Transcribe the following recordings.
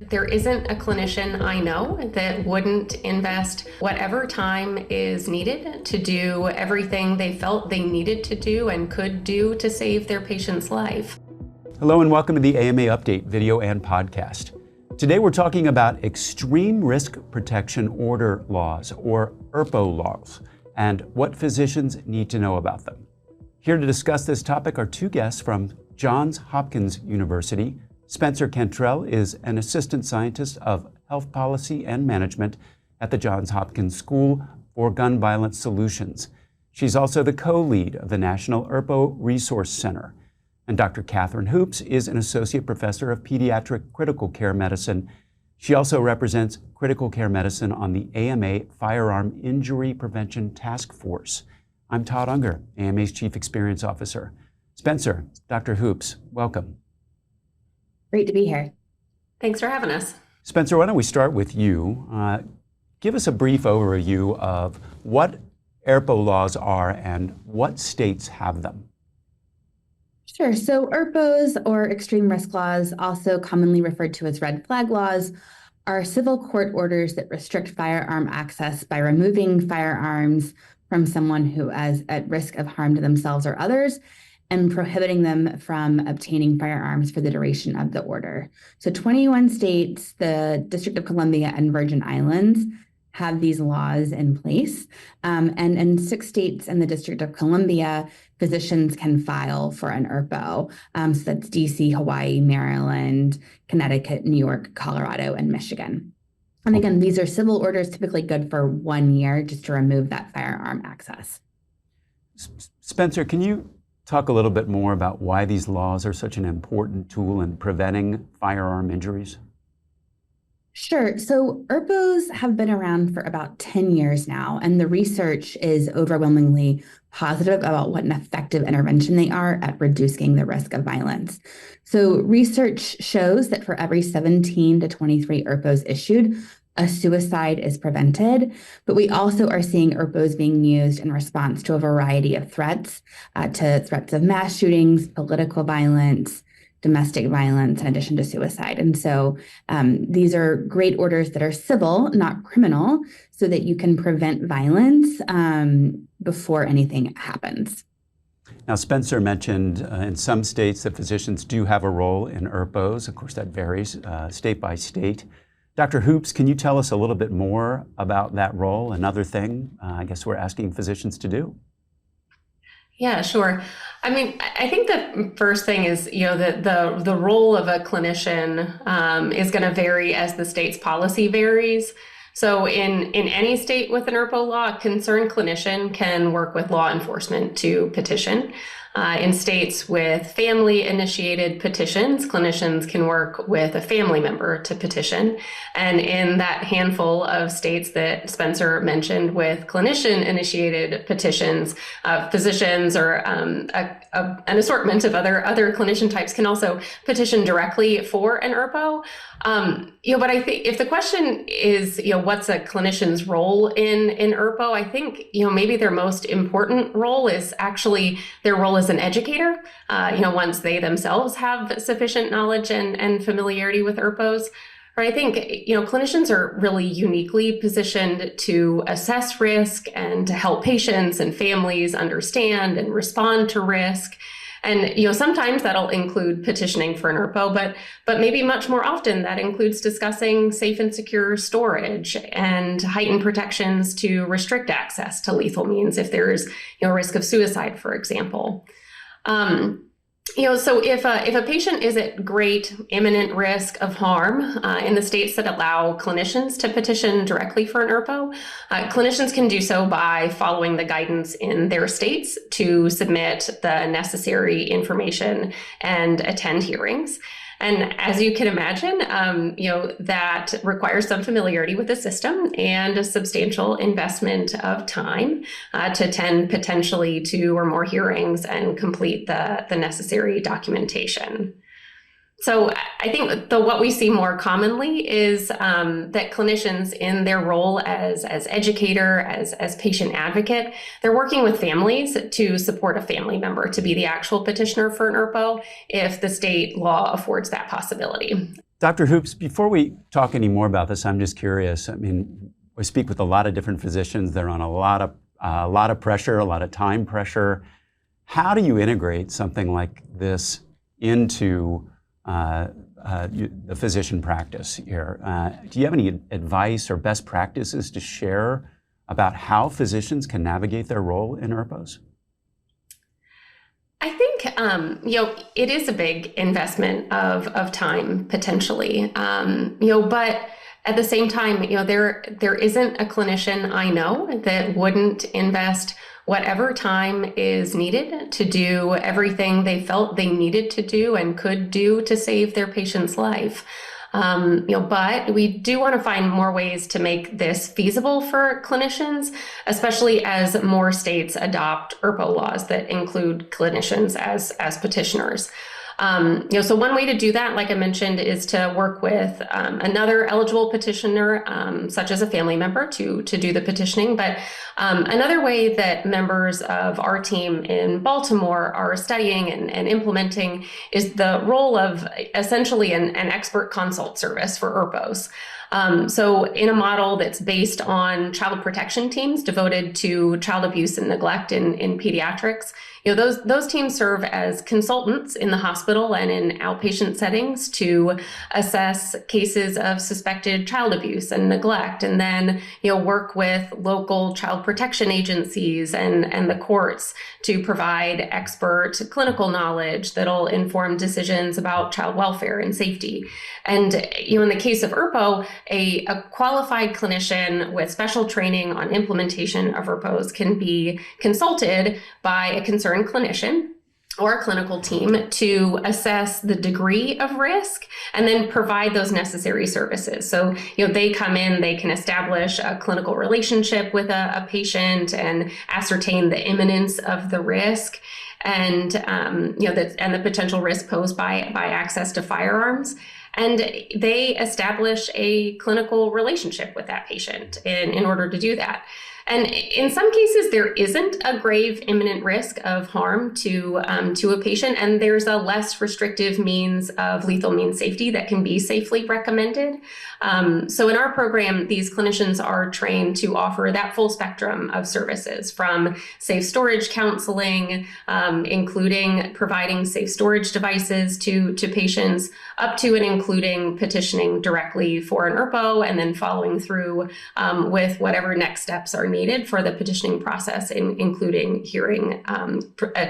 There isn't a clinician I know that wouldn't invest whatever time is needed to do everything they felt they needed to do and could do to save their patient's life. Hello and welcome to the AMA Update video and podcast. Today we're talking about Extreme Risk Protection Order laws, or ERPO laws, and what physicians need to know about them. Here to discuss this topic are two guests from Johns Hopkins University. Spencer Cantrell is an assistant scientist of health policy and management at the Johns Hopkins School for Gun Violence Solutions. She's also the co-lead of the National ERPO Resource Center. And Dr. Catherine Hoops is an associate professor of pediatric critical care medicine. She also represents critical care medicine on the AMA Firearm Injury Prevention Task Force. I'm Todd Unger, AMA's Chief Experience Officer. Spencer, Dr. Hoops, welcome. Great to be here. Thanks for having us. Spencer, why don't we start with you? Give us a brief overview of what ERPO laws are and what states have them. Sure. So ERPOs, or extreme risk laws, also commonly referred to as red flag laws, are civil court orders that restrict firearm access by removing firearms from someone who is at risk of harm to themselves or others, and prohibiting them from obtaining firearms for the duration of the order. So 21 states, the District of Columbia, and Virgin Islands have these laws in place. And in 6 states and the District of Columbia, physicians can file for an ERPO. So that's DC, Hawaii, Maryland, Connecticut, New York, Colorado, and Michigan. And again, these are civil orders typically good for 1 year just to remove that firearm access. Spencer, can you talk a little bit more about why these laws are such an important tool in preventing firearm injuries? Sure. So ERPOs have been around for about 10 years now, and the research is overwhelmingly positive about what an effective intervention they are at reducing the risk of violence. So research shows that for every 17 to 23 ERPOs issued, a suicide is prevented, but we also are seeing ERPOs being used in response to a variety of threats, to threats of mass shootings, political violence, domestic violence, in addition to suicide. And so these are great orders that are civil, not criminal, so that you can prevent violence before anything happens. Now, Spencer mentioned in some states that physicians do have a role in ERPOs. Of course, that varies state by state. Dr. Hoops, can you tell us a little bit more about that role? Another thing I guess we're asking physicians to do. Yeah, sure. I mean, I think the first thing is, that the role of a clinician is going to vary as the state's policy varies. So in any state with an ERPO law, a concerned clinician can work with law enforcement to petition. In states with family-initiated petitions, clinicians can work with a family member to petition. And in that handful of states that Spencer mentioned with clinician-initiated petitions, physicians or an assortment of other clinician types can also petition directly for an ERPO. But I think if the question is, what's a clinician's role in ERPO, I think, maybe their most important role is actually their role as an educator. Once they themselves have sufficient knowledge and familiarity with ERPOs. But I think, clinicians are really uniquely positioned to assess risk and to help patients and families understand and respond to risk. And, sometimes that'll include petitioning for an ERPO, but maybe much more often that includes discussing safe and secure storage and heightened protections to restrict access to lethal means if there's, risk of suicide, for example. So if a patient is at great imminent risk of harm in the states that allow clinicians to petition directly for an ERPO, clinicians can do so by following the guidance in their states to submit the necessary information and attend hearings. And as you can imagine, that requires some familiarity with the system and a substantial investment of time to attend potentially 2 or more hearings and complete the necessary documentation. So I think what we see more commonly is that clinicians in their role as educator, as patient advocate, they're working with families to support a family member to be the actual petitioner for an ERPO if the state law affords that possibility. Dr. Hoops, before we talk any more about this, I'm just curious. I mean, we speak with a lot of different physicians. They're on a lot of pressure, a lot of time pressure. How do you integrate something like this into the physician practice here? Do you have any advice or best practices to share about how physicians can navigate their role in ERPOs? I think, it is a big investment of time potentially, but at the same time, there isn't a clinician I know that wouldn't invest whatever time is needed to do everything they felt they needed to do and could do to save their patient's life. But we do want to find more ways to make this feasible for clinicians, especially as more states adopt ERPO laws that include clinicians as petitioners. So one way to do that, like I mentioned, is to work with another eligible petitioner, such as a family member, to do the petitioning. But another way that members of our team in Baltimore are studying and implementing is the role of essentially an expert consult service for ERPOs. So in a model that's based on child protection teams devoted to child abuse and neglect in pediatrics, those teams serve as consultants in the hospital and in outpatient settings to assess cases of suspected child abuse and neglect, and then work with local child protection agencies and the courts to provide expert clinical knowledge that'll inform decisions about child welfare and safety. And in the case of ERPO, a qualified clinician with special training on implementation of ERPOs can be consulted by a concerned clinician or a clinical team to assess the degree of risk and then provide those necessary services. So, they come in, they can establish a clinical relationship with a patient and ascertain the imminence of the risk and, and the potential risk posed by access to firearms. And they establish a clinical relationship with that patient in order to do that. And in some cases, there isn't a grave imminent risk of harm to a patient, and there's a less restrictive means of lethal means safety that can be safely recommended. So in our program, these clinicians are trained to offer that full spectrum of services, from safe storage counseling, including providing safe storage devices to patients, up to and including petitioning directly for an ERPO, and then following through with whatever next steps are needed for the petitioning process, including hearing,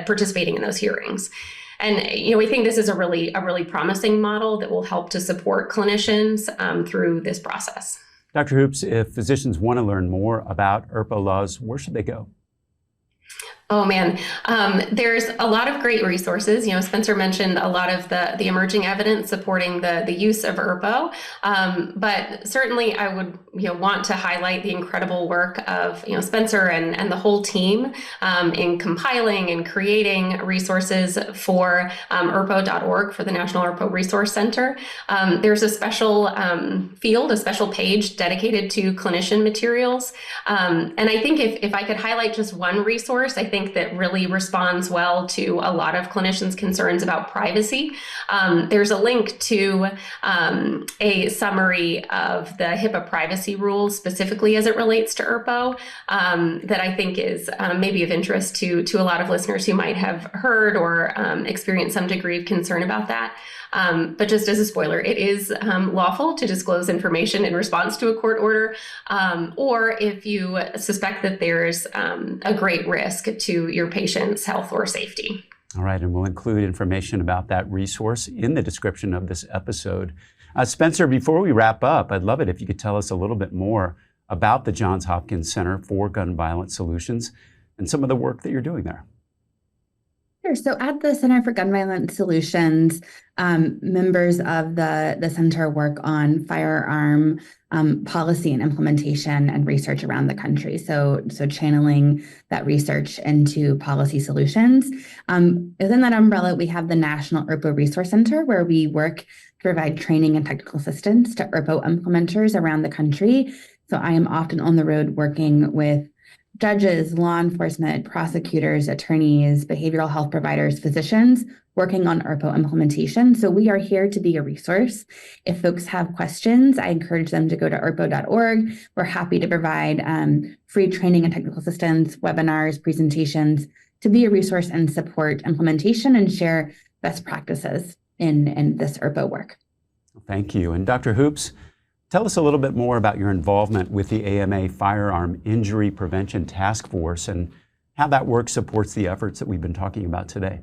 participating in those hearings. And we think this is a really promising model that will help to support clinicians through this process. Dr. Hoops, if physicians want to learn more about ERPO laws, where should they go? Oh man, there's a lot of great resources. Spencer mentioned a lot of the emerging evidence supporting the use of ERPO, but certainly I would want to highlight the incredible work of Spencer and the whole team in compiling and creating resources for ERPO.org, for the National ERPO Resource Center. There's a special field, a special page dedicated to clinician materials, and I think if I could highlight just one resource, I think that really responds well to a lot of clinicians' concerns about privacy. There's a link to a summary of the HIPAA privacy rules, specifically as it relates to ERPO, that I think is maybe of interest to a lot of listeners who might have heard or experienced some degree of concern about that. But just as a spoiler, it is lawful to disclose information in response to a court order, or if you suspect that there's a great risk to your patient's health or safety. All right, and we'll include information about that resource in the description of this episode. Spencer, before we wrap up, I'd love it if you could tell us a little bit more about the Johns Hopkins Center for Gun Violence Solutions and some of the work that you're doing there. Sure. So at the Center for Gun Violence Solutions, members of the center work on firearm policy and implementation and research around the country. So channeling that research into policy solutions. Within that umbrella, we have the National ERPO Resource Center, where we work to provide training and technical assistance to ERPO implementers around the country. So I am often on the road working with judges, law enforcement, prosecutors, attorneys, behavioral health providers, physicians working on ERPO implementation. So we are here to be a resource. If folks have questions, I encourage them to go to erpo.org. We're happy to provide free training and technical assistance, webinars, presentations to be a resource and support implementation and share best practices in this ERPO work. Thank you. And Dr. Hoops, tell us a little bit more about your involvement with the AMA Firearm Injury Prevention Task Force and how that work supports the efforts that we've been talking about today.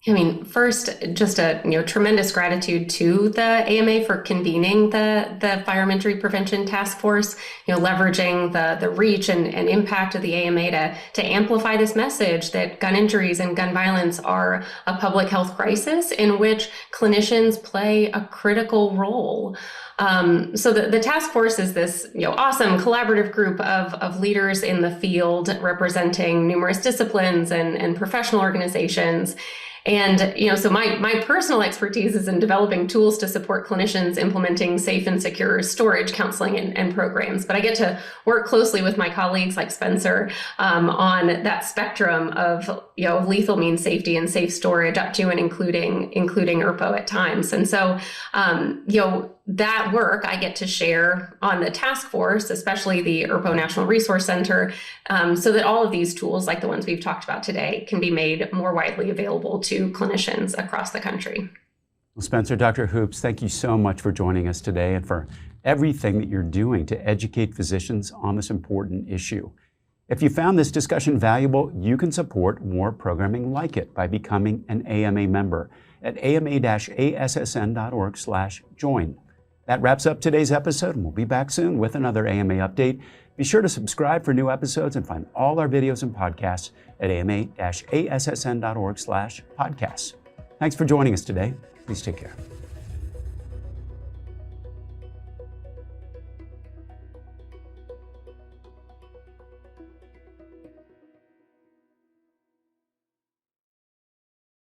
I mean, first, just a tremendous gratitude to the AMA for convening the Firearm Injury Prevention Task Force, leveraging the reach and impact of the AMA to amplify this message that gun injuries and gun violence are a public health crisis in which clinicians play a critical role. So the task force is this awesome collaborative group of leaders in the field representing numerous disciplines and professional organizations. And, so my personal expertise is in developing tools to support clinicians implementing safe and secure storage, counseling, and programs. But I get to work closely with my colleagues like Spencer on that spectrum of, lethal means safety and safe storage up to and including ERPO at times. And so, that work I get to share on the task force, especially the ERPO National Resource Center, so that all of these tools, like the ones we've talked about today, can be made more widely available to clinicians across the country. Well, Spencer, Dr. Hoops, thank you so much for joining us today and for everything that you're doing to educate physicians on this important issue. If you found this discussion valuable, you can support more programming like it by becoming an AMA member at ama-assn.org/join. That wraps up today's episode, and we'll be back soon with another AMA update. Be sure to subscribe for new episodes and find all our videos and podcasts at ama-assn.org/podcasts. Thanks for joining us today. Please take care.